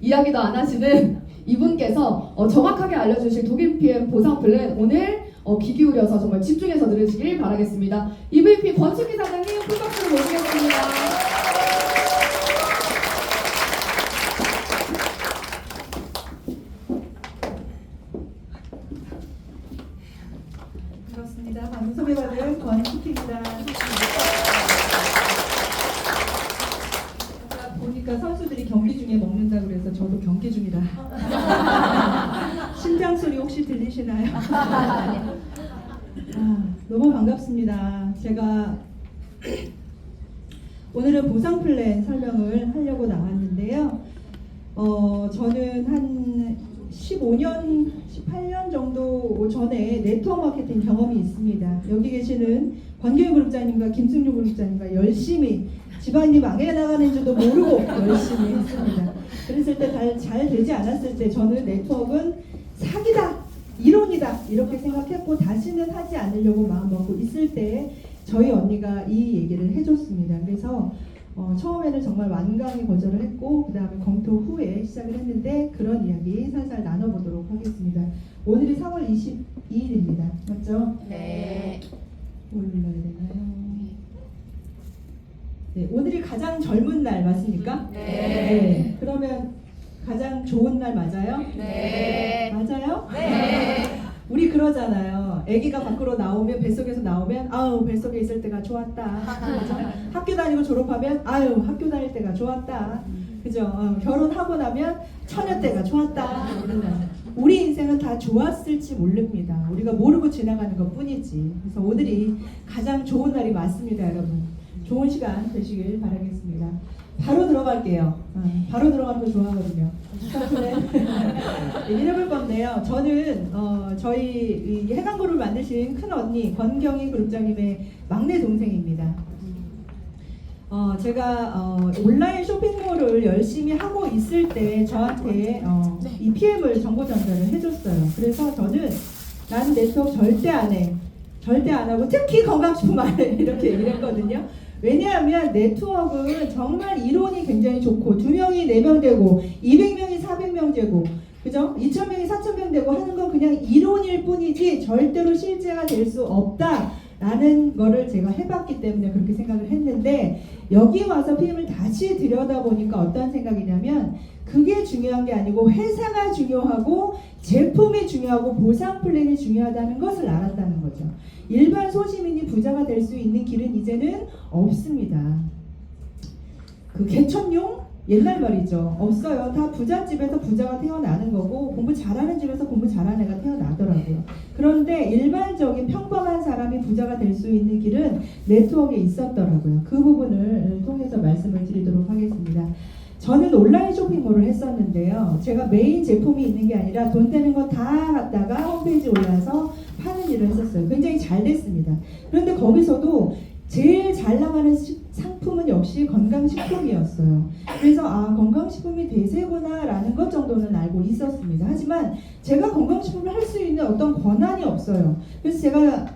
이야기도 안 하시는 이분께서 정확하게 알려주실 독일 PM 보상 플랜 오늘 귀 기울여서 정말 집중해서 들으시길 바라겠습니다. EVP 권순기 사장님 큰 박수로 모시겠습니다. 반갑습니다. 방금 소개받은 권숙희입니다. 보니까 선수들이 경기 중에 먹는다고 그래서 저도 경기 중이라. 심장 소리 혹시 들리시나요? 너무 반갑습니다. 제가 오늘은 보상 플랜 설명을 하려고 나왔는데요. 저는 한 15년, 18년 정도 전에 네트워크 마케팅 경험이 있습니다. 여기 계시는 권경희 그룹장님과 김승유 그룹장님과 열심히 집안이 망해 나가는 줄도 모르고 열심히 했습니다. 그랬을 때 잘 되지 않았을 때 저는 네트워크는 사기다, 이론이다 이렇게 생각했고 다시는 하지 않으려고 마음먹고 있을 때 저희 언니가 이 얘기를 해줬습니다. 그래서 처음에는 정말 완강히 거절을 했고 그 다음에 검토 후에 시작을 했는데 그런 이야기 살살 나눠보도록 하겠습니다. 오늘이 3월 22일입니다. 맞죠? 네. 뭘 눌러야 되나요? 네, 오늘이 가장 젊은 날 맞습니까? 네. 그러면 가장 좋은 날 맞아요? 네. 맞아요? 네. 우리 그러잖아요. 아기가 밖으로 나오면 뱃속에서 나오면 아우 뱃속에 있을 때가 좋았다. 그죠? 학교 다니고 졸업하면 아유 학교 다닐 때가 좋았다. 그죠? 결혼하고 나면 처녀 때가 좋았다. 우리 인생은 다 좋았을지 모릅니다. 우리가 모르고 지나가는 것 뿐이지. 그래서 오늘이 가장 좋은 날이 맞습니다, 여러분. 좋은 시간 되시길 바라겠습니다. 바로 들어갈게요. 바로 들어가는 거 좋아하거든요. 얘기를 해볼 건데요. 저는 저희 해강그룹을 만드신 큰 언니 권경희 그룹장님의 막내 동생입니다. 제가 온라인 쇼핑몰을 열심히 하고 있을 때 저한테 이 PM을 정보 전달을 해줬어요. 그래서 저는 나는 네트워크 절대 안 해. 절대 안 하고 특히 건강식품 안 해. 이렇게 얘기를 했거든요. 왜냐하면 네트워크는 정말 이론이 굉장히 좋고 2명이 4명 되고 200명이 400명 되고 그죠? 2000명이 4000명 되고 하는 건 그냥 이론일 뿐이지 절대로 실제가 될 수 없다라는 거를 제가 해봤기 때문에 그렇게 생각을 했는데 여기 와서 PM을 다시 들여다보니까 어떤 생각이냐면 그게 중요한 게 아니고 회사가 중요하고 제품이 중요하고 보상 플랜이 중요하다는 것을 알았다는 거죠. 일반 소시민이 부자가 될 수 있는 길은 이제는 없습니다. 그 개천용? 옛날 말이죠. 없어요. 다 부잣집에서 부자가 태어나는 거고 공부 잘하는 집에서 공부 잘하는 애가 태어나더라고요. 그런데 일반적인 평범한 사람이 부자가 될 수 있는 길은 네트워크에 있었더라고요. 그 부분을 통해서 말씀을 드리도록 하겠습니다. 저는 온라인 쇼핑몰을 했었는데요. 제가 메인 제품이 있는 게 아니라 돈 되는 거 다 갖다가 홈페이지에 올라서 파는 일을 했었어요. 굉장히 잘 됐습니다. 그런데 거기서도 제일 잘 나가는 상품은 역시 건강식품이었어요. 그래서 건강식품이 대세구나 라는 것 정도는 알고 있었습니다. 하지만 제가 건강식품을 할 수 있는 어떤 권한이 없어요. 그래서 제가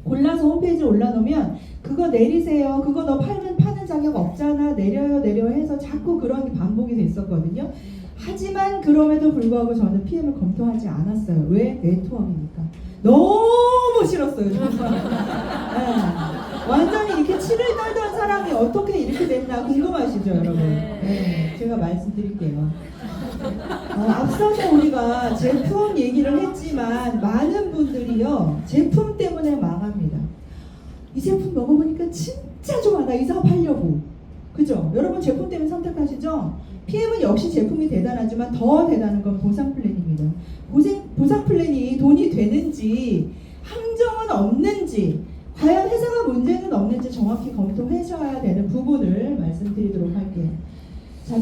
골라서 홈페이지에 올라놓으면 그거 내리세요. 그거 너 팔면 파는 자격 없잖아. 내려요 해서 자꾸 그런 게 반복이 됐었거든요. 하지만 그럼에도 불구하고 저는 PM을 검토하지 않았어요. 왜? 네트워크니까. 너무 싫었어요. 정말. 네. 완전히 이렇게 치를 떨던 사람이 어떻게 이렇게 됐나 궁금하시죠, 여러분? 네. 제가 말씀드릴게요. 앞서서 우리가 제품 얘기를 했지만 많은 분들이요 제품 때문에 망합니다. 이 제품 먹어보니까 진짜 좋아. 나 이 사업 하려고. 그죠? 여러분 제품 때문에 선택하시죠? PM은 역시 제품이 대단하지만 더 대단한 건 보상 플랜입니다. 보상 플랜이 돈이 되는지 함정은 없는지 과연 회사가 문제는 없는지 정확히 검토하셔야 되는 부분을 말씀드리도록 할게요. 자,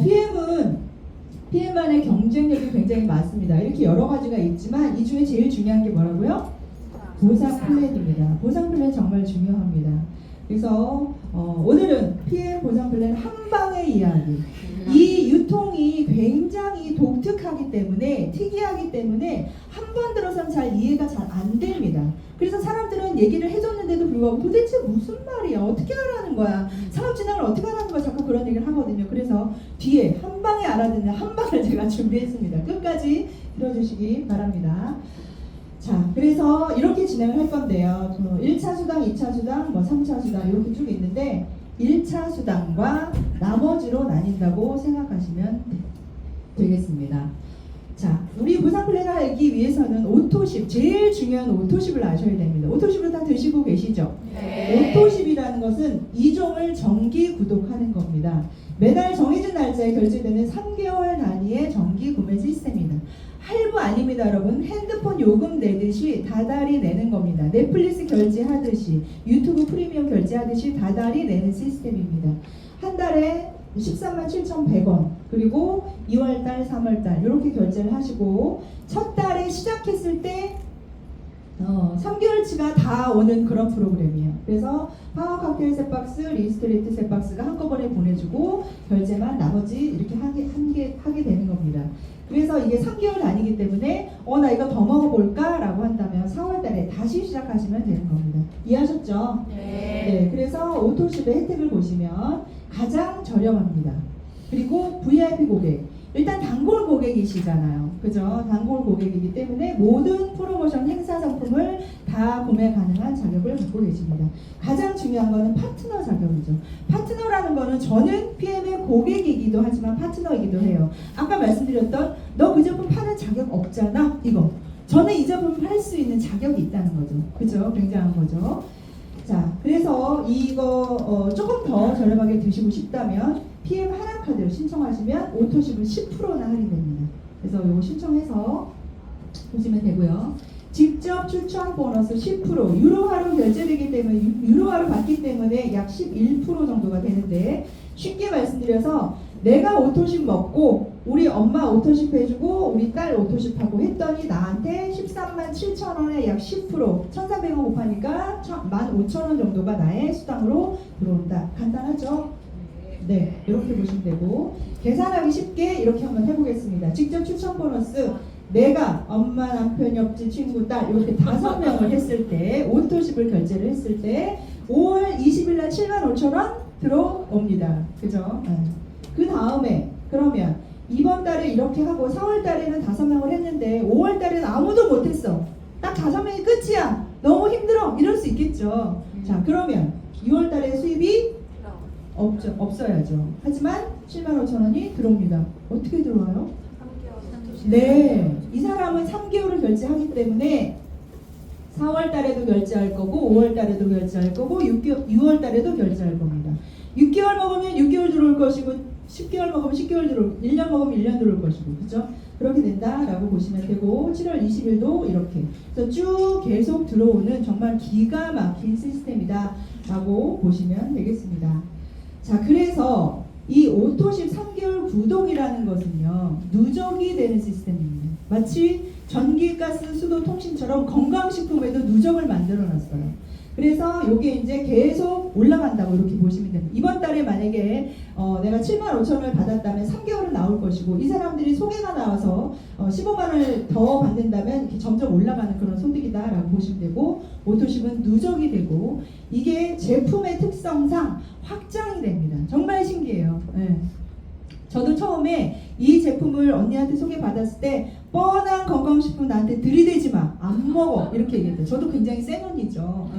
PM만의 경쟁력이 굉장히 많습니다. 이렇게 여러 가지가 있지만 이 중에 제일 중요한 게 뭐라고요? 보상 플랜입니다. 보상 플랜 정말 중요합니다. 그래서 오늘은 PM 보상 플랜 한 방의 이야기. 이 유통이 굉장히 독특하기 때문에 특이하기 때문에 한 번 들어서는 잘 이해가 잘 안 됩니다. 그래서 사람들은 얘기를 해줬는데도 불구하고 도대체 무슨 말이야? 어떻게 하라는 거야? 사업 진행을 어떻게 하라는 거야? 자꾸 그런 얘기를 하거든요. 그래서 뒤에 한 방에 알아듣는 한 방을 제가 준비했습니다. 끝까지 들어주시기 바랍니다. 자, 그래서 이렇게 진행을 할 건데요. 1차 수당, 2차 수당, 3차 수당 이렇게 쭉 있는데 1차 수당과 나머지로 나뉜다고 생각하시면 되겠습니다. 자, 우리 보상 플랜을 알기 위해서는 오토십, 제일 중요한 오토십을 아셔야 됩니다. 오토십을 다 드시고 계시죠? 네. 오토십이라는 것은 이종을 정기 구독하는 겁니다. 매달 정해진 날짜에 결제되는 3개월 단위의 정기 구매 시스템입니다. 할부 아닙니다, 여러분. 핸드폰 요금 내듯이 다달이 내는 겁니다. 넷플릭스 결제하듯이, 유튜브 프리미엄 결제하듯이 다달이 내는 시스템입니다. 한 달에 137,100원, 그리고 2월달, 3월달 이렇게 결제를 하시고 첫 달에 시작했을 때 3개월치가 다 오는 그런 프로그램이에요. 그래서 파워 칵테일 셋박스, 리스토레이트 셋박스가 한꺼번에 보내주고 결제만 나머지 이렇게 하게 되는 겁니다. 그래서 이게 3개월 단위이기 때문에 나 이거 더 먹어볼까? 라고 한다면 4월달에 다시 시작하시면 되는 겁니다. 이해하셨죠? 네. 그래서 오토십의 혜택을 보시면 가장 저렴합니다. 그리고 VIP 고객, 일단 단골 고객이시잖아요. 그죠? 단골 고객이기 때문에 모든 프로모션 행사 상품을 다 구매 가능한 자격을 갖고 계십니다. 가장 중요한 거는 파트너 자격이죠. 파트너라는 거는 저는 PM의 고객이기도 하지만 파트너이기도 해요. 아까 말씀드렸던 너 그 제품 파는 자격 없잖아, 이거. 저는 이 제품을 팔 수 있는 자격이 있다는 거죠. 그죠? 굉장한 거죠. 자, 그래서 이거 조금 더 저렴하게 드시고 싶다면 PM 하나카드를 신청하시면 오토십은 10%나 할인됩니다. 그래서 이거 신청해서 보시면 되고요. 직접 추천 보너스 10% 유로화로 결제되기 때문에 유로화로 받기 때문에 약 11% 정도가 되는데 쉽게 말씀드려서 내가 오토십 먹고 우리 엄마 오토십 해주고 우리 딸 오토십 하고 했더니 나한테 137,000원에 약 10% 1,400원 곱하니까 15,000원 정도가 나의 수당으로 들어온다. 간단하죠? 네, 이렇게 보시면 되고 계산하기 쉽게 이렇게 한번 해보겠습니다. 직접 추천 보너스 내가 엄마, 남편, 옆집, 친구, 딸 이렇게 5명을 했을 때 오토십을 결제를 했을 때 5월 20일 날 75,000원 들어옵니다. 그죠? 네. 그 다음에 그러면 이번 달에 이렇게 하고 4월 달에는 5명을 했는데 5월 달에는 아무도 못했어. 딱 5명이 끝이야. 너무 힘들어. 이럴 수 있겠죠. 자, 그러면 6월 달에 수입이 없어야죠. 하지만 75,000원이 들어옵니다. 어떻게 들어와요? 네, 이 사람은 3개월을 결제하기 때문에 4월 달에도 결제할 거고 5월 달에도 결제할 거고 6월 달에도 결제할 겁니다. 6개월 먹으면 6개월 들어올 것이고 10개월 먹으면 10개월 들어올 1년 먹으면 1년 들어올 것이고 그렇죠? 그렇게 된다라고 보시면 되고 7월 20일도 이렇게 그래서 쭉 계속 들어오는 정말 기가 막힌 시스템이다 라고 보시면 되겠습니다. 자, 그래서 이 오토십 3개월 구독이라는 것은요 누적이 되는 시스템입니다. 마치 전기, 가스, 수도, 통신처럼 건강식품에도 누적을 만들어 놨어요. 그래서 이게 이제 계속 올라간다고 이렇게 보시면 됩니다. 이번 달에 만약에 내가 75,000원을 받았다면 3개월은 나올 것이고 이 사람들이 소개가 나와서 15만원을 더 받는다면 이렇게 점점 올라가는 그런 소득이다라고 보시면 되고 오토십은 누적이 되고 이게 제품의 특성상 확장이 됩니다. 정말 신기해요. 네. 저도 처음에 이 제품을 언니한테 소개받았을 때 뻔한 건강식품 나한테 들이대지 마, 안 먹어 이렇게 얘기했대요. 저도 굉장히 센 언니죠.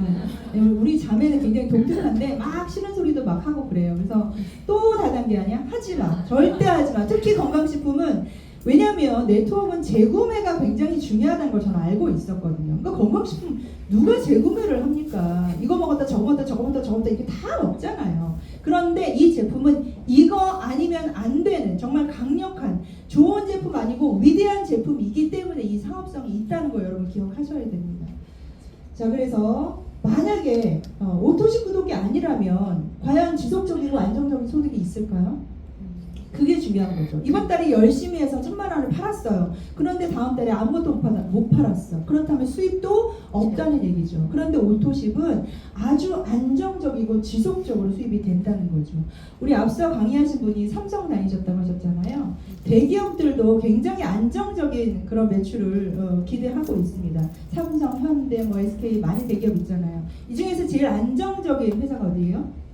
네. 우리 자매는 굉장히 독특한데 막 싫은 소리도 막 하고 그래요. 그래서 또 다단계하냐? 하지 마, 절대 하지 마. 특히 건강식품은 왜냐하면 네트워크는 재구매가 굉장히 중요하다는 걸 저는 알고 있었거든요. 그러니까 건강식품 누가 재구매를 합니까? 이거 먹었다 저거 먹었다 저거 먹었다 저거 먹었다 이렇게 다 먹잖아요. 그런데 이 제품은 이거 아니면 안 되는 정말 강력한 좋은 제품 아니고 위대한 제품이기 때문에 이 사업성이 있다는 거 여러분 기억하셔야 됩니다. 자, 그래서 만약에 오토십 구독이 아니라면 과연 지속적이고 안정적인 소득이 있을까요? 그게 중요한 거죠. 이번 달에 열심히 해서 1,000만원을 팔았어요. 그런데 다음 달에 아무것도 못 팔았어. 그렇다면 수입도 없다는 얘기죠. 그런데 오토십은 아주 안정적이고 지속적으로 수입이 된다는 거죠. 우리 앞서 강의하신 분이 삼성 다니셨다고 하셨잖아요. 대기업들도 굉장히 안정적인 그런 매출을 기대하고 있습니다. 삼성, 현대, SK 많이 대기업 있잖아요. 이 중에서 제일 안정적인 회사가 어디예요?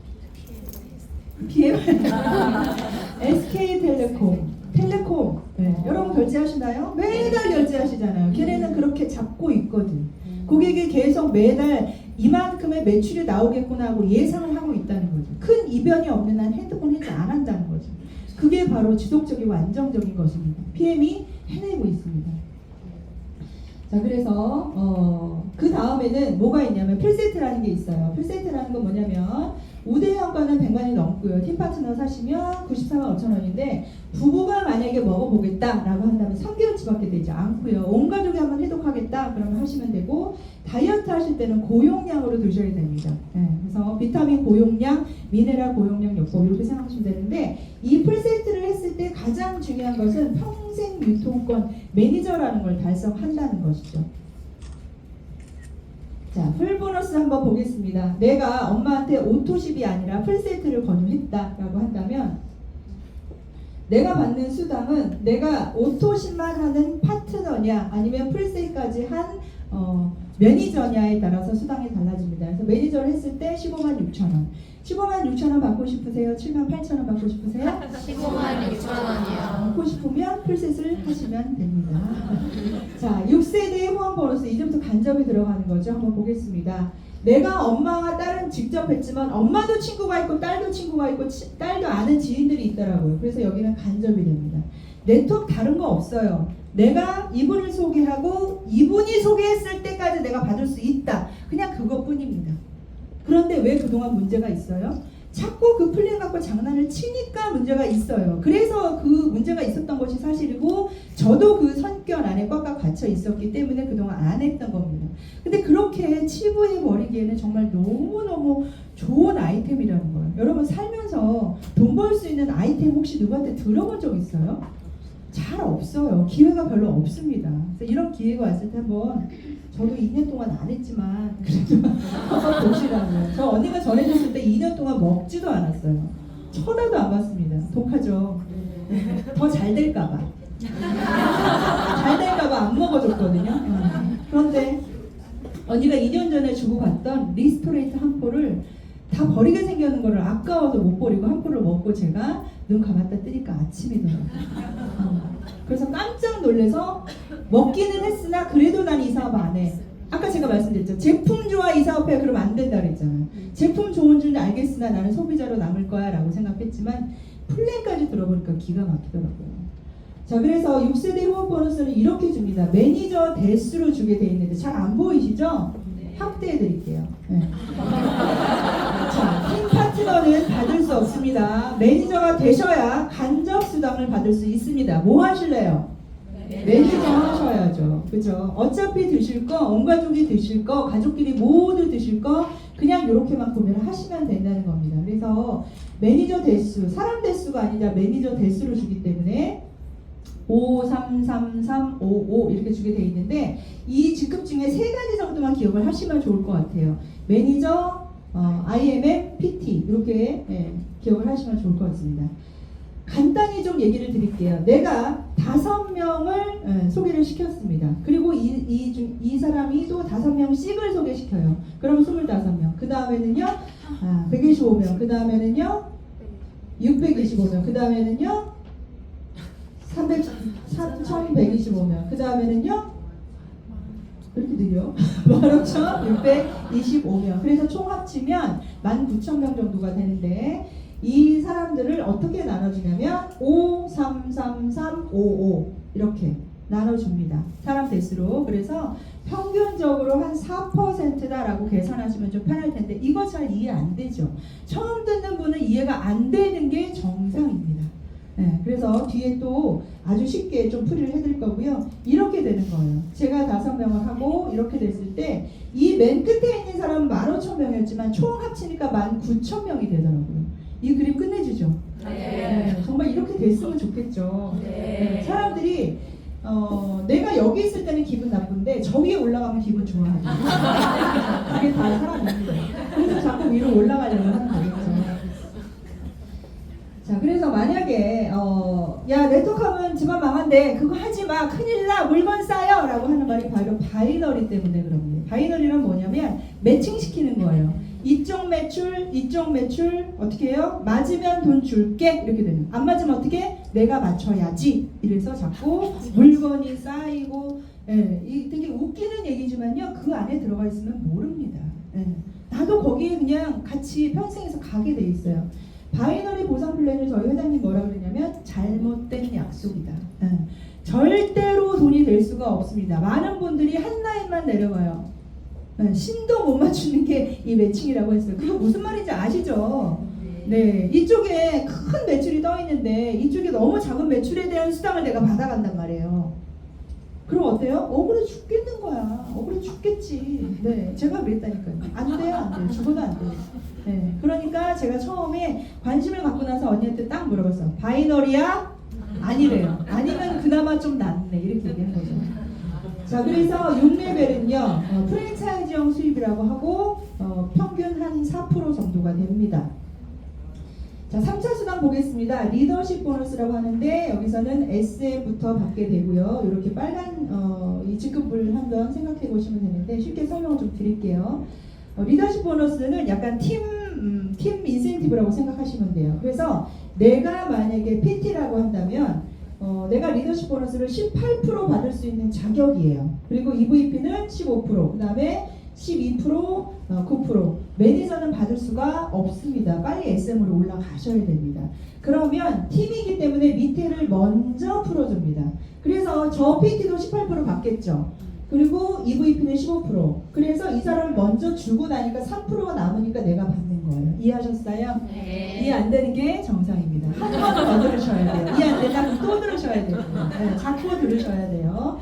PM? SK텔레콤, 텔레콤. 네. 여러분 결제하시나요? 매달 결제하시잖아요. 걔네는 그렇게 잡고 있거든. 고객이 계속 매달 이만큼의 매출이 나오겠구나 하고 예상을 하고 있다는 거죠. 큰 이변이 없는 한 핸드폰 해지 안 한다는 거죠. 그게 바로 지속적이고 안정적인 것입니다. PM이 해내고 있습니다. 자, 그래서 그 다음에는 뭐가 있냐면 풀세트라는 게 있어요. 풀세트라는 건 뭐냐면 우대형과는 100만이 넘고요. 팀파트너 사시면 94만 5천 원인데 부부가 만약에 먹어보겠다라고 한다면 3개월치밖에 되지 않고요. 온 가족이 한번 해독하겠다 그러면 하시면 되고 다이어트 하실 때는 고용량으로 드셔야 됩니다. 네, 그래서 비타민 고용량, 미네랄 고용량 요법 이렇게 생각하시면 되는데 이 풀세트를 했을 때 가장 중요한 것은 평생 유통권 매니저라는 걸 달성한다는 것이죠. 자, 풀보너스 한번 보겠습니다. 내가 엄마한테 오토십이 아니라 풀세트를 권유했다라고 한다면 내가 받는 수당은 내가 오토십만 하는 파트너냐 아니면 풀세트까지 한 매니저냐에 따라서 수당이 달라집니다. 그래서 매니저를 했을 때 15만 6천 원. 15만 6천 원 받고 싶으세요? 7만 8천 원 받고 싶으세요? 15만 6천 원이요. 받고 싶으면 풀셋을 하시면 됩니다. 자, 6세대의 후원 보너스 이제부터 간접이 들어가는 거죠. 한번 보겠습니다. 내가 엄마와 딸은 직접 했지만 엄마도 친구가 있고 딸도 친구가 있고 딸도 아는 지인들이 있더라고요. 그래서 여기는 간접이 됩니다. 네트워크 다른 거 없어요. 내가 이분을 소개하고 이분이 소개했을 때까지 내가 받을 수 있다. 그냥 그것뿐입니다. 그런데 왜 그동안 문제가 있어요? 자꾸 그 플랜 갖고 장난을 치니까 문제가 있어요. 그래서 그 문제가 있었던 것이 사실이고 저도 그 선견 안에 꽉꽉 갇혀 있었기 때문에 그동안 안 했던 겁니다. 근데 그렇게 치부해 버리기에는 정말 너무너무 좋은 아이템이라는 거예요. 여러분 살면서 돈 벌 수 있는 아이템 혹시 누구한테 들어본 적 있어요? 잘 없어요. 기회가 별로 없습니다. 그래서 이런 기회가 왔을 때 한번 저도 2년 동안 안 했지만 그래도 한번 보시라고요. 저 언니가 전해줬을 때 2년 동안 먹지도 않았어요. 쳐다도 안 봤습니다. 독하죠. 더 잘 될까봐. 잘 될까봐 안 먹어줬거든요. 그런데 언니가 2년 전에 주고 갔던 리스토레이트 한 포를 다 버리게 생겼는 거를 아까워서 못 버리고 한 포를 먹고 제가 눈 감았다 뜨니까 아침이더라고요. 그래서 깜짝 놀라서 먹기는 했으나 그래도 난 이 사업 안 해. 아까 제가 말씀드렸죠. 제품 좋아 이 사업해 그러면 안 된다 그랬잖아요. 제품 좋은 줄 알겠으나 나는 소비자로 남을 거야 라고 생각했지만 플랜까지 들어보니까 기가 막히더라고요. 자, 그래서 6세대 후원 보너스는 이렇게 줍니다. 매니저 대수로 주게 돼 있는데 잘 안 보이시죠? 확대해 드릴게요. 네. 자, 팀 파트너는 받을 수 없습니다. 매니저가 되셔야 간접 수당을 받을 수 있습니다. 뭐 하실래요? 매니저 하셔야죠. 그죠? 어차피 드실 거, 온 가족이 드실 거, 가족끼리 모두 드실 거 그냥 이렇게만 구매를 하시면 된다는 겁니다. 그래서 매니저 대수, 사람 대수가 아니라 매니저 대수로 주기 때문에 5, 3, 3, 3, 5, 5 이렇게 주게 돼 있는데 이 직급 중에 3가지 정도만 기억을 하시면 좋을 것 같아요. 매니저, IMM, PT 이렇게 기억을 하시면 좋을 것 같습니다. 간단히 좀 얘기를 드릴게요. 내가 5명을 소개를 시켰습니다. 그리고 이 사람이 또 5명씩을 소개시켜요. 그럼 25명. 그 다음에는요, 125명. 그 다음에는요, 625명. 그 다음에는요, 3,125명. 그 다음에는요, 이렇게 느려. 15,625명. 그래서 총 합치면 19,000명 정도가 되는데 이 사람들을 어떻게 나눠주냐면 5, 3, 3, 3, 5, 5 이렇게 나눠줍니다. 사람 대수로. 그래서 평균적으로 한 4%다라고 계산하시면 좀 편할 텐데 이거 잘 이해 안 되죠. 처음 듣는 분은 이해가 안 되는 게 정상입니다. 네, 그래서 뒤에 또 아주 쉽게 좀 풀이를 해드릴 거고요. 이렇게 되는 거예요. 제가 5명을 하고 이렇게 됐을 때 이 맨 끝에 있는 사람은 15,000명이었지만 총 합치니까 19,000명이 되더라고요. 이 그림 끝내주죠? 네. 정말 이렇게 됐으면 좋겠죠. 네. 사람들이 내가 여기 있을 때는 기분 나쁜데 저기에 올라가면 기분 좋아하죠. 그게 다 사람입니다. 그래서 자꾸 위로 올라가려고 하는 거겠죠. 자, 그래서 만약에 야 네트워크하면 집안 망한데 그거 하지마 큰일나 물건 쌓여 라고 하는 말이 바로 바이너리 때문에 그럽니다. 바이너리란 뭐냐면 매칭시키는 거예요. 이쪽 매출 어떻게 해요? 맞으면 돈 줄게 이렇게 되는. 안 맞으면 어떻게? 내가 맞춰야지. 이래서 자꾸 물건이 쌓이고 이 되게 웃기는 얘기지만요. 그 안에 들어가 있으면 모릅니다. 나도 거기에 그냥 같이 평생에서 가게 돼 있어요. 바이너리 보상 플랜을 저희 회장님 뭐라 그러냐면 잘못된 약속이다. 절대로 돈이 될 수가 없습니다. 많은 분들이 한 라인만 내려가요. 신도 못 맞추는 게 이 매칭이라고 했어요. 그거 무슨 말인지 아시죠? 네, 이쪽에 큰 매출이 떠 있는데 이쪽에 너무 작은 매출에 대한 수당을 내가 받아간단 말이에요. 그럼 어때요? 억울해 죽겠는 거야. 억울해 죽겠지. 네, 제가 그랬다니까요. 안 돼요, 안 돼요. 죽어도 안 돼요. 네, 그러니까 제가 처음에 관심을 갖고 나서 언니한테 딱 물어봤어. 바이너리야? 아니래요. 아니면 그나마 좀 낫네. 이렇게 얘기한 거죠. 자, 그래서 6레벨은요, 프랜차이즈형 수입이라고 하고, 평균 한 4% 정도가 됩니다. 자, 3차 수당 보겠습니다. 리더십 보너스라고 하는데, 여기서는 SM부터 받게 되고요. 이렇게 빨간, 이 직급을 한번 생각해 보시면 되는데, 쉽게 설명을 좀 드릴게요. 리더십 보너스는 약간 팀 인센티브라고 생각하시면 돼요. 그래서 내가 만약에 PT라고 한다면, 내가 리더십 보너스를 18% 받을 수 있는 자격이에요. 그리고 EVP는 15%, 그 다음에 12%, 9%. 매니저는 받을 수가 없습니다. 빨리 SM으로 올라가셔야 됩니다. 그러면 팀이기 때문에 밑에를 먼저 풀어줍니다. 그래서 저 PT도 18% 받겠죠. 그리고 EVP는 15%. 그래서 이 사람을 먼저 주고 나니까 3%가 남으니까 내가 받는 거예요. 이해하셨어요? 네. 이해 안 되는 게 정상입니다. 한 번 더 들으셔야 돼요. 이해 안 된다면 또 들으셔야 돼요. 네, 자꾸 들으셔야 돼요.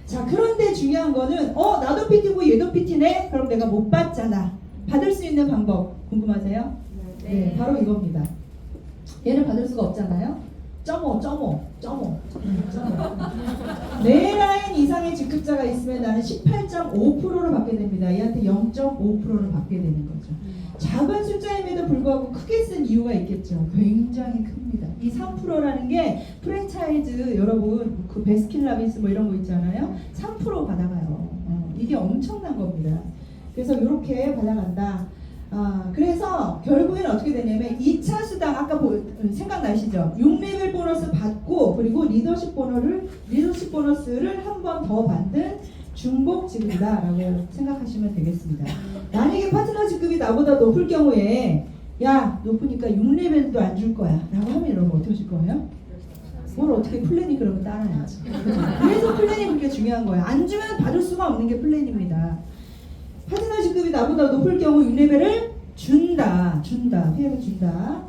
자, 그런데 중요한 거는 나도 PT고 얘도 PT네? 그럼 내가 못 받잖아. 받을 수 있는 방법 궁금하세요? 네, 바로 이겁니다. 얘는 받을 수가 없잖아요. 점오. 네 라인 이상의 직급자가 있으면 나는 18.5%를 받게 됩니다. 얘한테 0.5%를 받게 되는 거죠. 작은 숫자임에도 불구하고 크게 쓴 이유가 있겠죠. 굉장히 큽니다. 이 3%라는 게 프랜차이즈 여러분 그 베스킨라빈스 뭐 이런 거 있잖아요. 3% 받아가요. 이게 엄청난 겁니다. 그래서 이렇게 받아간다. 그래서 결국엔 어떻게 되냐면 2차 수당 아까 생각나시죠? 6레벨 보너스 받고 그리고 리더십 보너스를 한 번 더 받는 중복 지급이다라고 생각하시면 되겠습니다. 만약에 파트너 직급이 나보다 높을 경우에 야 높으니까 6레벨도 안 줄 거야 라고 하면 여러분 어떻게 하실 거예요? 뭘 어떻게 플랜이 그러면 따라야지. 그래서 플랜이 그렇게 중요한 거예요. 안 주면 받을 수가 없는 게 플랜입니다. 파트너 직급이 나보다 높을 경우 6레벨을 준다. PM을 준다.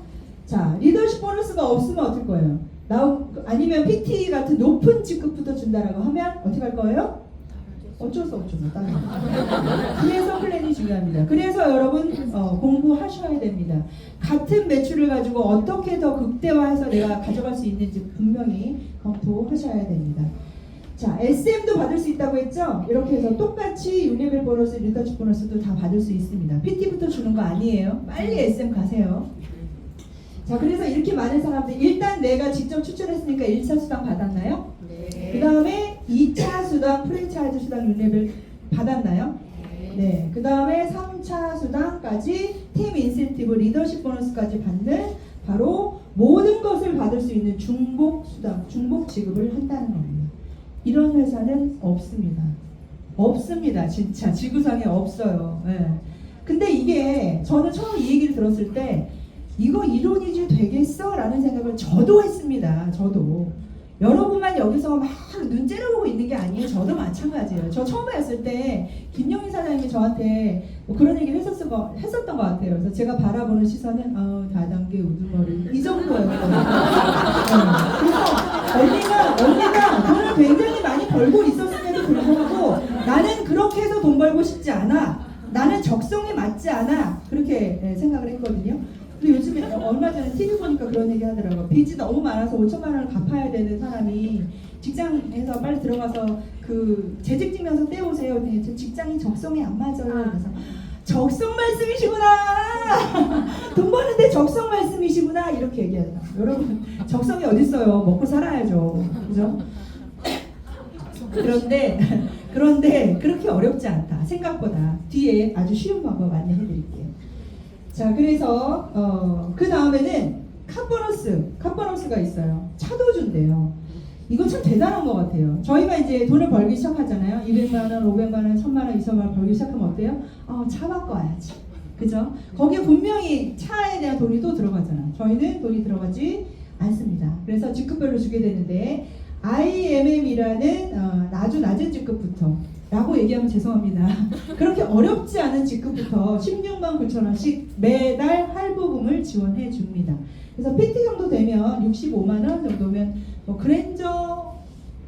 자, 리더십 보너스가 없으면 어떨 거예요? 아니면 PT 같은 높은 직급부터 준다라고 하면 어떻게 할 거예요? 어쩔 수 없죠. 그래서 플랜이 중요합니다. 그래서 여러분 공부하셔야 됩니다. 같은 매출을 가지고 어떻게 더 극대화해서 내가 가져갈 수 있는지 분명히 검토하셔야 됩니다. 자, SM도 받을 수 있다고 했죠? 이렇게 해서 똑같이 6레벨 보너스, 리더십 보너스도 다 받을 수 있습니다. PT부터 주는 거 아니에요. 빨리 SM 가세요. 자, 그래서 이렇게 많은 사람들 일단 내가 직접 추천했으니까 1차 수당 받았나요? 네. 그 다음에 2차 수당, 프랜차이즈 수당 6레벨 받았나요? 네. 그 다음에 3차 수당까지 팀 인센티브, 리더십 보너스까지 받는 바로 모든 것을 받을 수 있는 중복 수당, 중복 지급을 한다는 겁니다. 이런 회사는 없습니다. 없습니다. 진짜 지구상에 없어요. 네. 근데 이게 저는 처음 이 얘기를 들었을 때 이거 이론이지 되겠어? 라는 생각을 저도 했습니다. 저도. 여러분만 여기서 막 눈 째려보고 있는 게 아니에요. 저도 마찬가지예요. 저 처음에 했을 때 김영희 사장님이 저한테 뭐 그런 얘기를 했었던 것 같아요. 그래서 제가 바라보는 시선은 다단계 우두머리 이 정도였거든요. 그래서 언니가 돈을 굉장히 많이 벌고 있었음에도 불구하고 나는 그렇게 해서 돈 벌고 싶지 않아. 나는 적성에 맞지 않아. 그렇게 생각을 했거든요. 근데 요즘에 얼마 전에 TV 보니까 그런 얘기 하더라고요. 빚이 너무 많아서 5천만 원을 갚아야 되는 사람이 직장에서 빨리 들어가서 그 재직증명서 떼오세요. 근데 저 직장이 적성에 안 맞아요. 그래서 적성 말씀이시구나. 돈 버는데 적성 말씀이시구나. 이렇게 얘기하더라고요. 여러분 적성이 어디 있어요? 먹고 살아야죠. 그죠? 그런데 그렇게 어렵지 않다. 생각보다 뒤에 아주 쉬운 방법 안내해 드릴게요. 자, 그래서 그 다음에는 카보너스가 있어요. 차도 준대요. 이거 참 대단한 것 같아요. 저희가 이제 돈을 벌기 시작하잖아요. 200만 원, 500만 원, 1000만 원, 2000만 원 벌기 시작하면 어때요? 차 바꿔야지. 그죠? 거기에 분명히 차에 대한 돈이 또 들어가잖아요. 저희는 돈이 들어가지 않습니다. 그래서 직급별로 주게 되는데 IMM이라는 아주 낮은 직급부터 라고 얘기하면 죄송합니다. 그렇게 어렵지 않은 직급부터 16만 9천 원씩 매달 할부금을 지원해 줍니다. 그래서 PT 정도 되면 65만 원 정도면 그랜저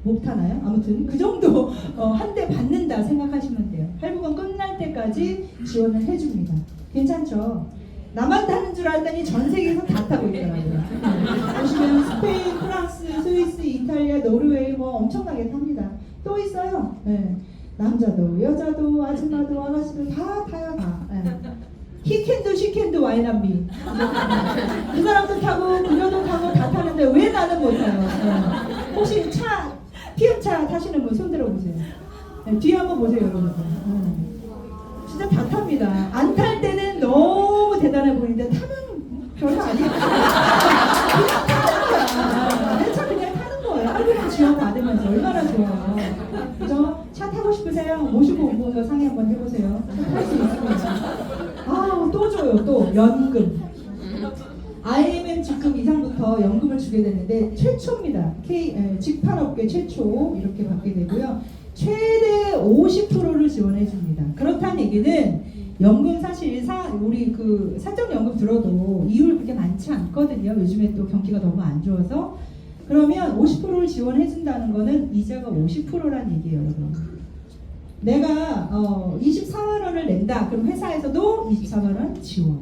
못 타나요? 아무튼 그 정도 한 대 받는다 생각하시면 돼요. 할부금 끝날 때까지 지원을 해줍니다. 괜찮죠? 나만 타는 줄 알았더니 전 세계에서 다 타고 있더라고요. 보시면 스페인, 프랑스, 스위스, 이탈리아, 노르웨이 뭐 엄청나게 탑니다. 또 있어요. 네. 남자도 여자도 아줌마도 아가씨도 다 타요 다. 네. 히캔도 시캔도 와이남비. 그 사람도 타고 그녀도 타고 다 타는데 왜 나는 못 타요? 네. 혹시 피읍차 타시는 분 손 들어보세요. 네, 뒤에 한번 보세요 여러분. 진짜 다 탑니다. 안 탈 때는 너무 대단해 보이는데 타면 별거 아니에요. 그냥 타는 거야. 내 차 그냥 타는 거예요. 할부금 지원 받으면서 얼마나 좋아요. 그죠? 차 타고 싶으세요? 모시고 온 분과 상의 한번 해보세요. 탈 수 있습니다. 또 줘요. 또 연금. IMM 직급 이상부터 연금을 주게 되는데 최초입니다. 직판업계 최초 이렇게 받게 되고요. 최대 50%를 지원해 줍니다. 그렇다는 얘기는 연금 사실 우리 그 사적연금 들어도 이율 그렇게 많지 않거든요. 요즘에 또 경기가 너무 안 좋아서. 그러면 50%를 지원해 준다는 거는 이자가 50%라는 얘기예요, 여러분. 내가 24만 원을 낸다. 그럼 회사에서도 24만 원 지원.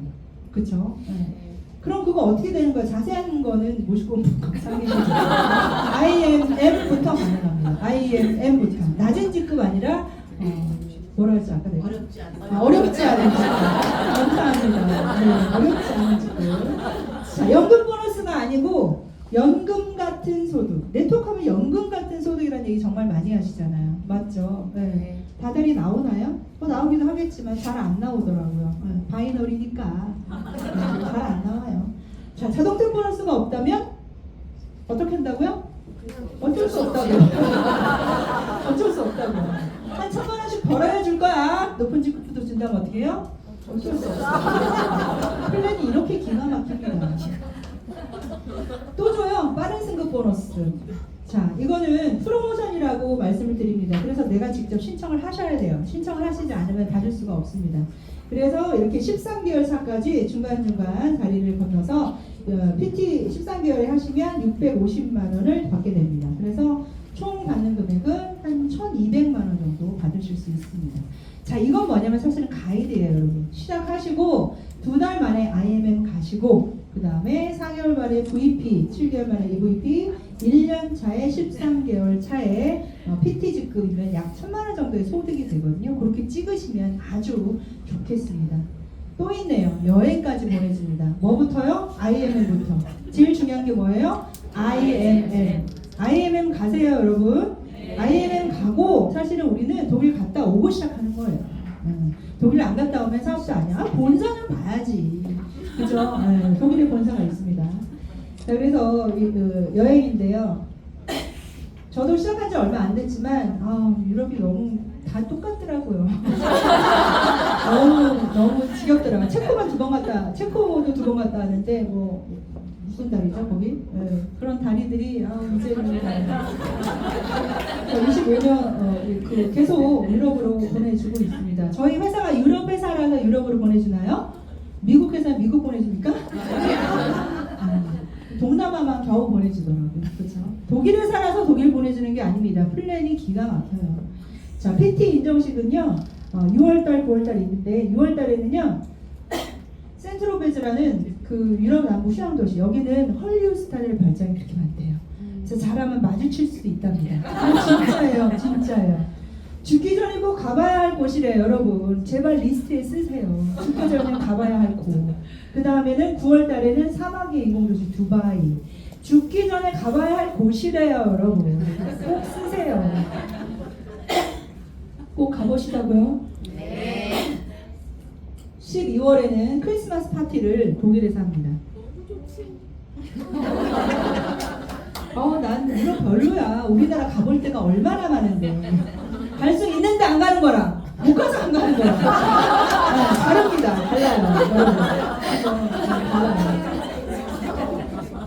그렇죠? 네. 그럼 그거 어떻게 되는 거야? 자세한 거는 모시고 온 분과 상의해주세요. IMM부터 가능합니다. IMM부터. 낮은 직급 아니라 뭐라 했지 아까 내가? 어렵지 않은 직급. 감사합니다. 네, 어렵지 않은 직급. 자, 연금 보너스가 아니고 연금 같은 소득. 네트워크하면 연금 같은 소득이라는 얘기 정말 많이 하시잖아요. 맞죠? 네. 다들이 나오나요? 나오기도 하겠지만 잘 안 나오더라고요. 네. 바이너리니까 잘 안 나와요. 자, 자동차 보너스가 없다면 어떻게 한다고요? 어쩔 수 없다고요. 어쩔 수 없다고요. 한 1000만 원씩 벌어야 줄 거야. 높은 직급부터 준다면 어떻게 해요? 어쩔 수 없어요. 플랜이 이렇게 기가 막힙니다. 또 줘요. 빠른 승급 보너스. 자, 이거는 프로모션이라고 말씀을 드립니다. 그래서 내가 직접 신청을 하셔야 돼요. 신청을 하시지 않으면 받을 수가 없습니다. 그래서 이렇게 13개월 차까지 중간중간 다리를 건너서 PT 13개월에 하시면 650만 원을 받게 됩니다. 그래서 총 받는 금액은 한 1,200만 원 정도 받으실 수 있습니다. 자, 이건 뭐냐면 사실은 가이드예요, 여러분. 시작하시고 2달 만에 IMM 가시고 그 다음에 4개월 만에 VP, 7개월 만에 EVP, 1년 차에 13개월 차에 PT 직급이면 약 1,000만 원 정도의 소득이 되거든요. 그렇게 찍으시면 아주 좋겠습니다. 또 있네요. 여행까지 보내줍니다. 뭐부터요? IMM부터. 제일 중요한 게 뭐예요? IMM. IMM 가세요, 여러분. IMM 가고 사실은 우리는 독일 갔다 오고 시작하는 거예요. 독일 안 갔다 오면 사업자 아니야. 본사는 봐야지. 그죠? 네, 독일에 본사가 있습니다. 자, 그래서 여행인데요. 저도 시작한 지 얼마 안 됐지만 유럽이 너무 다 똑같더라고요. 너무 지겹더라고요. 체코도 2번 갔다 왔는데 무슨 다리죠 거기? 네, 그런 다리들이 이제는 25년 계속 유럽으로 보내주고 있습니다. 저희 회사가 유럽 회사라서 유럽으로 보내주나요? 미국 회사 미국 보내줍니까? 동남아만 겨우 보내주더라고요. 그렇죠? 독일 회사라서 독일 보내주는 게 아닙니다. 플랜이 기가 막혀요. 자, PT 인정식은요. 6월달, 9월달 있는데 6월달에는요. 센트로베즈라는 그 유럽 남부 휴양 도시 여기는 헐리우드 스타일 발장이 그렇게 많대요. 그래서 잘하면 마주칠 수도 있답니다. 진짜예요, 진짜예요. 죽기 전에 꼭 가봐야 할 곳이래요, 여러분. 제발 리스트에 쓰세요. 죽기 전에 가봐야 할 곳. 그 다음에는 9월달에는 사막의 인공도시 두바이. 죽기 전에 가봐야 할 곳이래요, 여러분. 꼭 쓰세요. 꼭 가보시라고요? 네. 12월 2월에는 크리스마스 파티를 독일에서 합니다. 난 이거 별로야. 우리나라 가볼 데가 얼마나 많은데. 갈 수 있는데 안 가는 거랑 못 가서 안 가는 거랑 다릅니다. 달라요. 달라요.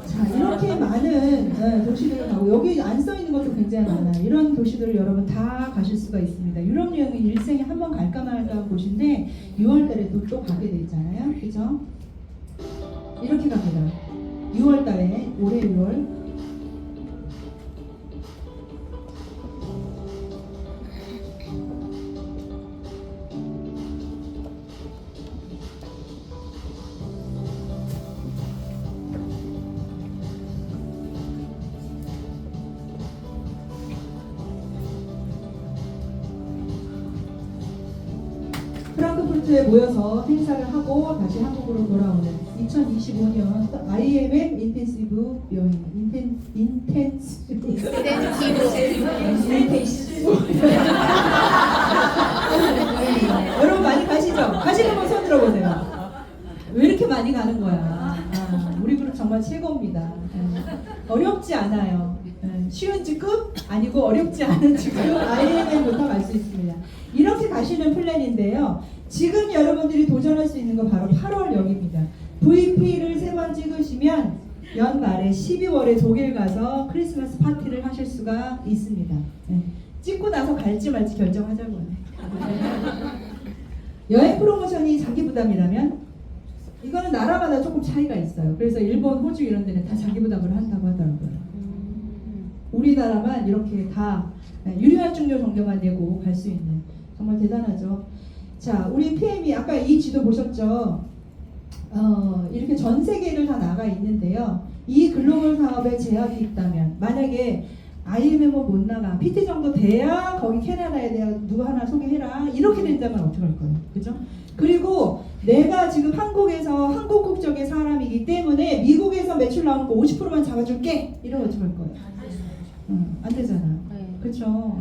자, 이렇게 많은 도시들을 가고 여기 안 써 있는 것도 굉장히 많아요. 이런 도시들을 여러분 다 가실 수가 있습니다. 유럽 여행은 일생에 한 번 갈까 말까 하는 곳인데 6월달에 또 가게 되잖아요. 그죠? 이렇게 갑니다. 6월달에 올해 6월 프랑크푸르트에 모여서 행사를 하고 다시 한국으로 돌아오는 2025년 IMF 인텐시브 여행 인텐시브 여러분 많이 가시죠? 가시는 분 손 들어보세요. 왜 이렇게 많이 가는 거야? 우리 그룹 정말 최고입니다. 어렵지 않아요. 쉬운 직급 아니고 어렵지 않은 직급 IMM부터 갈 수 있습니다. 이렇게 가시는 플랜인데요. 지금 여러분들이 도전할 수 있는 건 바로 8월역입니다. VP를 3번 찍으시면 연말에 12월에 독일 가서 크리스마스 파티를 하실 수가 있습니다. 찍고 나서 갈지 말지 결정하자고요. 여행 프로모션이 자기 부담이라면 이거는 나라마다 조금 차이가 있어요. 그래서 일본, 호주 이런 데는 다 자기 부담으로 한다고 하더라고요. 우리나라만 이렇게 다 유료할증료 정도만 내고 갈 수 있는 정말 대단하죠. 자, 우리 PM이 아까 이 지도 보셨죠? 이렇게 전 세계를 다 나가 있는데요. 이 글로벌 사업에 제약이 있다면 만약에 IMM 못 나가 PT 정도 돼야 거기 캐나다에 대한 누구 하나 소개해라 이렇게 된다면 어떡할 거예요? 그죠? 그리고 내가 지금 한국에서 한국 국적의 사람이기 때문에 미국에서 매출 나오는 거 50%만 잡아줄게 이러면 어떡할 거예요? 안 되잖아. 그렇죠.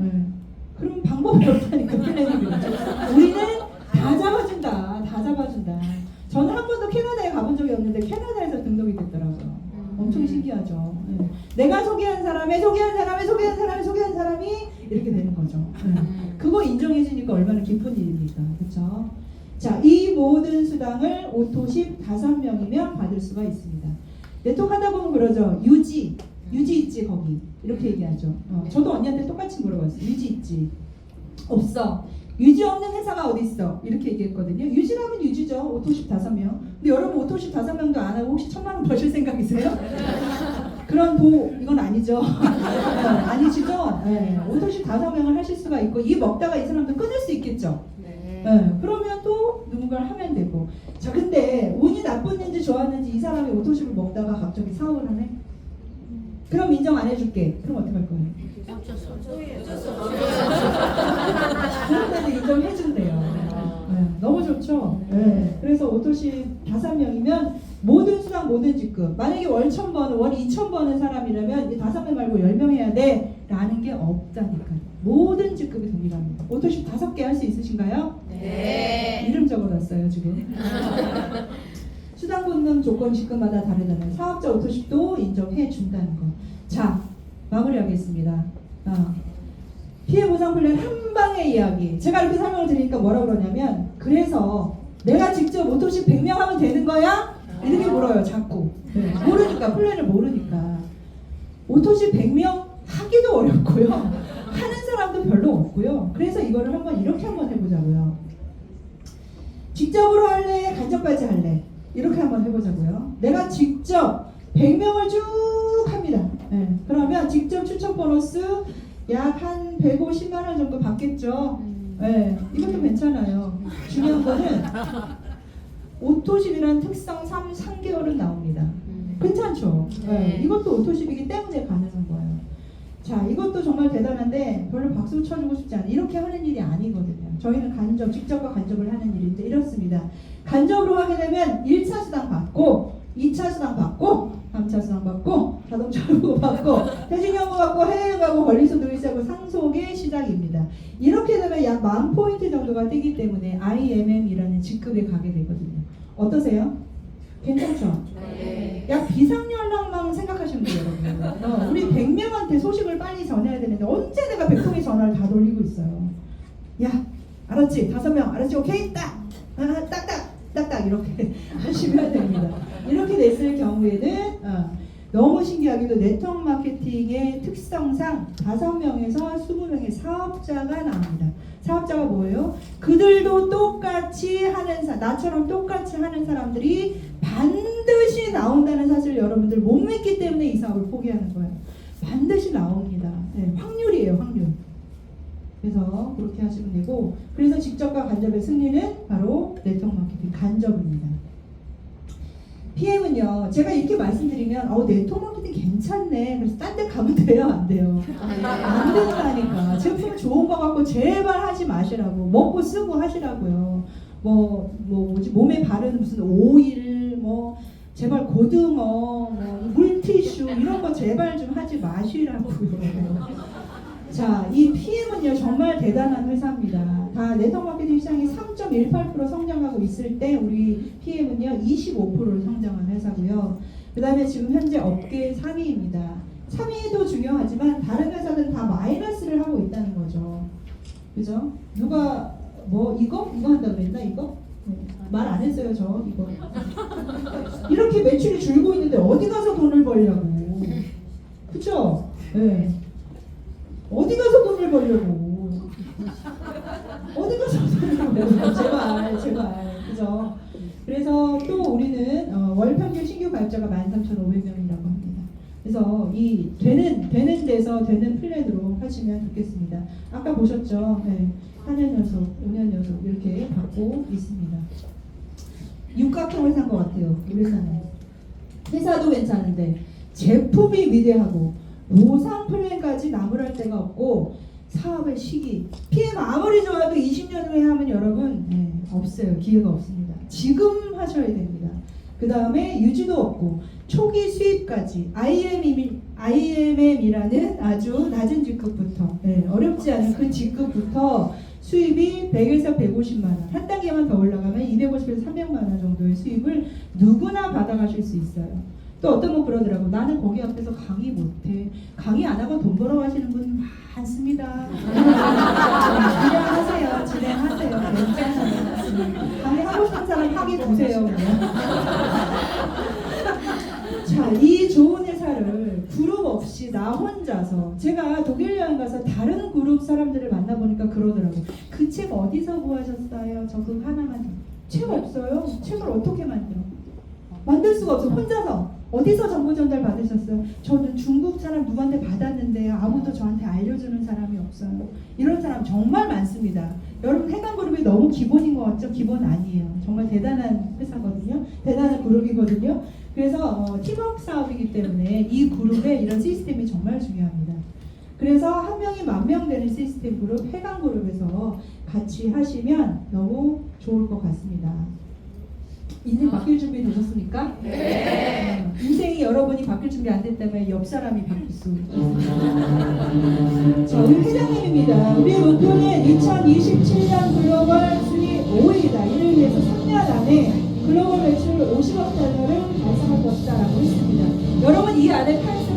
그럼 방법이 없다니까 플래닝을. 우리는 다 잡아준다. 다 잡아준다. 저는 한 번도 캐나다에 가본 적이 없는데 캐나다에서 등록이 됐더라고요. 엄청 신기하죠. 내가 소개한 사람이 이렇게 되는 거죠. 그거 인정해주니까 얼마나 기쁜 일입니까? 그렇죠? 자, 이 모든 수당을 오토십 5명이면 받을 수가 있습니다. 네트워크 하다 보면 그러죠. 유지 있지 거기 이렇게 얘기하죠. 저도 언니한테 똑같이 물어봤어요. 유지 있지? 없어. 유지 없는 회사가 어디 있어? 이렇게 얘기했거든요. 유지라면 유지죠. 오토십 5명. 근데 여러분 오토십 5명도 안 하고 혹시 1,000만 원 버실 생각이세요? 그런 이건 아니죠. 아니시죠? 오토십 5명을 하실 수가 있고 이 먹다가 이 사람도 끊을 수 있겠죠. 그러면 또 누군가를 하면 되고. 자, 근데 운이 나빴는지 좋았는지 이 사람이 오토십을 먹다가 갑자기 사업을 하네? 그럼 인정 안 해줄게. 그럼 어떡할 거예요? 그런데도 인정해준대요. 너무 좋죠? 그래서 오토십 5명이면 모든 수당 모든 직급. 만약에 월 1,000번, 월 2,000번은 사람이라면 이 5명 말고 10명 해야 돼 라는 게 없다니까요. 모든 직급이 동일합니다. 오토십 5개 할 수 있으신가요? 네. 이름 적어놨어요 지금. 수당 붙는 조건 직급마다 다르잖아요. 사업자 오토십도 인정해 준다는 거. 자, 마무리하겠습니다. 피해 보상 플랜 한 방의 이야기. 제가 이렇게 설명을 드리니까 뭐라 그러냐면 그래서 내가 직접 오토십 100명 하면 되는 거야? 이렇게 물어요 자꾸. 모르니까 플랜을 모르니까. 오토십 100명 하기도 어렵고요. 하는 사람도 별로 없고요. 그래서 이거를 이렇게 한번 해보자고요. 직접으로 할래? 간접까지 할래? 이렇게 한번 해보자고요. 내가 직접 100명을 쭉 합니다. 그러면 직접 추천 보너스 약 한 150만 원 정도 받겠죠. 이것도 괜찮아요. 중요한 거는 오토십이라는 특성 3개월은 나옵니다. 괜찮죠? 이것도 오토십이기 때문에 가능한 거예요. 자, 이것도 정말 대단한데 별로 박수 쳐주고 싶지 않아요. 이렇게 하는 일이 아니거든요. 저희는 직접과 간접을 하는 일인데 이렇습니다. 간접으로 하게 되면 1차 수당 받고 2차 수당 받고 감차 수당 받고 자동차 보고 받고 퇴직연금 받고 해외 가고 권리소득을 시작하고 상속의 시작입니다. 이렇게 되면 약 10,000포인트 정도가 뜨기 때문에 IMM이라는 직급에 가게 되거든요. 어떠세요? 괜찮죠? 네. 약 비상연락망 생각하시면 돼요, 여러분. 우리 100명한테 소식을 빨리 전해야 되는데 언제 내가 100통의 전화를 다 돌리고 있어요. 야, 알았지? 5명, 알았지? 오케이? 딱! 딱딱 이렇게 하시면 됩니다. 이렇게 됐을 경우에는 너무 신기하게도 네트워크 마케팅의 특성상 5명에서 20명의 사업자가 나옵니다. 사업자가 뭐예요? 그들도 똑같이 하는 나처럼 똑같이 하는 사람들이 반드시 나온다는 사실을 여러분들 못 믿기 때문에 이 사업을 포기하는 거예요. 반드시 나옵니다. 네, 확률이에요, 확률. 그래서 그렇게 하시면 되고, 그래서 직접과 간접의 승리는 바로 네트워크 마케팅 간접입니다. PM은요, 제가 이렇게 말씀드리면 네트워크 마케팅 괜찮네, 그래서 딴 데 가면 돼요, 안 돼요? 안 된다니까. 제품 좋은 거 갖고 제발 하지 마시라고, 먹고 쓰고 하시라고요. 뭐지 몸에 바르는 무슨 오일, 제발 고등어, 물티슈 이런 거 제발 좀 하지 마시라고요. 자, 이 PM은요 정말 대단한 회사입니다. 다 네트워크 마케팅 시장이 3.18% 성장하고 있을 때 우리 PM은요 25%를 성장한 회사고요. 그 다음에 지금 현재 업계 3위입니다. 3위도 중요하지만 다른 회사들은 다 마이너스를 하고 있다는 거죠. 그죠? 누가 이거 한다고 그랬나 이거? 말 안 했어요 저 이거. 이렇게 매출이 줄고 있는데 어디 가서 돈을 벌려고? 그쵸? 네. 어디 가서 돈을 벌려고? 어디 가서 돈을 벌려고? 제발, 그죠? 그래서 또 우리는 월 평균 신규 가입자가 13,500명이라고 합니다. 그래서 이 되는 데서 되는 플랜으로 하시면 좋겠습니다. 아까 보셨죠? 네. 4년 연속, 5년 연속 이렇게 받고 있습니다. 육각형 회사인 것 같아요. 우리 회사는. 회사도 괜찮은데 제품이 위대하고 보상 플랜까지 나무랄 데가 없고 사업의 시기 PM 아무리 좋아도 20년 후에 하면 여러분 없어요. 기회가 없습니다. 지금 하셔야 됩니다. 그 다음에 유지도 없고 초기 수입까지 IMM이라는 아주 낮은 직급부터 어렵지 않은 그 직급부터 수입이 100에서 150만 원, 한 단계만 더 올라가면 250에서 300만 원 정도의 수입을 누구나 받아가실 수 있어요. 또 어떤 분 그러더라고. 나는 거기 앞에서 강의 못해. 강의 안 하고 돈 벌어 가시는 분 많습니다. 진행하세요. 괜찮아요. 강의 하고 싶은 사람 하기 보세요. 자, 이 좋은 회사를 그룹 없이 나 혼자서 제가 독일 여행 가서 다른 그룹 사람들을 만나보니까 그러더라고. 그 책 어디서 구하셨어요? 저 그 하나만. 책 없어요? 책을 어떻게 만들어? 만들 수가 없어. 혼자서. 어디서 정보 전달 받으셨어요? 저는 중국 사람 누구한테 받았는데 아무도 저한테 알려주는 사람이 없어요. 이런 사람 정말 많습니다. 여러분 해당그룹이 너무 기본인 것 같죠? 기본 아니에요. 정말 대단한 회사거든요. 대단한 그룹이거든요. 그래서 팀워크 사업이기 때문에 이 그룹에 이런 시스템이 정말 중요합니다. 그래서 한 명이 10,000명 되는 시스템 그룹, 해당그룹에서 같이 하시면 너무 좋을 것 같습니다. 인생 바뀔 준비 되셨습니까? 네. 인생이 여러분이 바뀔 준비 안 됐다면 옆 사람이 바뀔 수 있습니다. 자, 우리 회장님입니다. 우리의 목표는 2027년 글로벌 순위 5위이다. 이를 위해서 3년 안에 글로벌 매출 50억 달러를 달성할 것이다 라고 했습니다. 여러분 이 안에 탈승